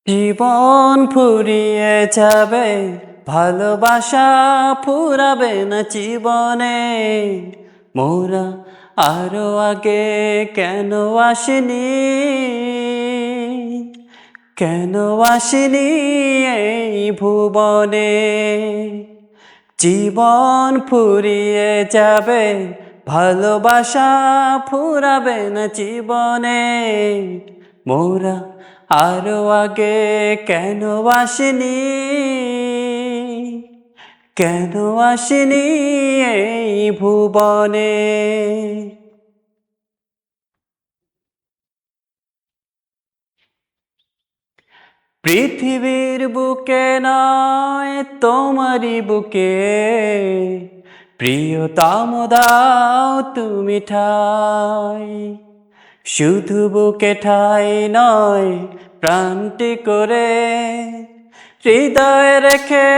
জীবন ফুরিয়ে যাবে, ভালোবাসা ফুরাবে না জীবনে। মোরা আরো আগে কেন আসিনি, কেন আসিনি এই ভুবনে। জীবন ফুরিয়ে যাবে, ভালোবাসা ফুরাবে না জীবনে। মোরা আরো আগে কেন আসিনি, কেন আসিনি এই ভুবনে। পৃথিবীর বুকে নয় তোমারই বুকে, প্রিয়তম দাও তুমি ঠাই। শুধু বুকে ঠাই নয়, প্রাণটি করে হৃদয়ে রেখে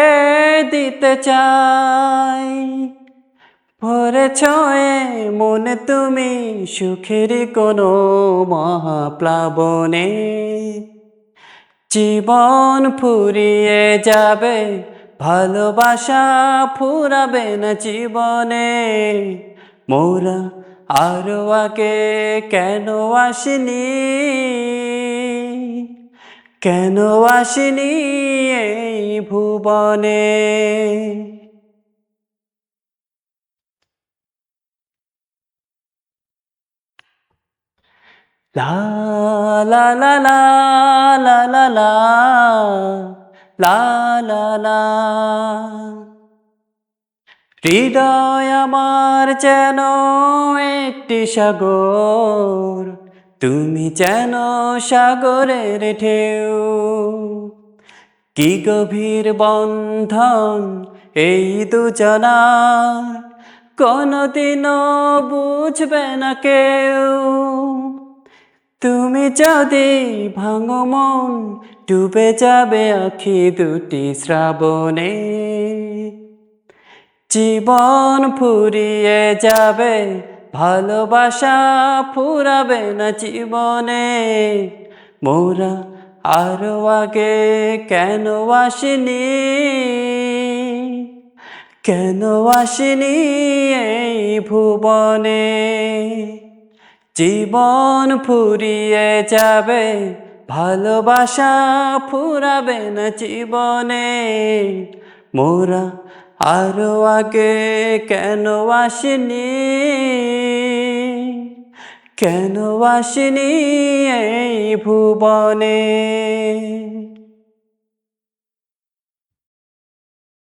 দিতে চাই। ভরে ছয়ে মনে তুমি সুখের কোনো মহাপ্লাবনে। জীবন ফুরিয়ে যাবে, ভালোবাসা ফুরাবে না জীবনে। মোরা আরো আগে কেন আসিনি, কেন আসিনি এই ভুবনে। লা লা লা লা লা লা লা লা লা লা। হৃদয় আমার যেন একটি সাগর, তুমি যেন সাগরের ঢেউ। কি গভীর বন্ধন এই দুজনার, কোনদিনও বুঝবে না কেউ। তুমি যদি ভাঙো মন, ডুবে যাবে আখি দুটি শ্রাবণে। জীবন ফুরিয়ে যাবে, ভালোবাসা ফুরাবে না জীবনে। মোরা আরো আগে কেন আসিনি, কেন আসিনি এই ভুবনে। জীবন ফুরিয়ে যাবে, ভালোবাসা ফুরাবে না জীবনে। মোরা আরো আগে কেন আসিনি, কেন আসিনি এই ভুবনে।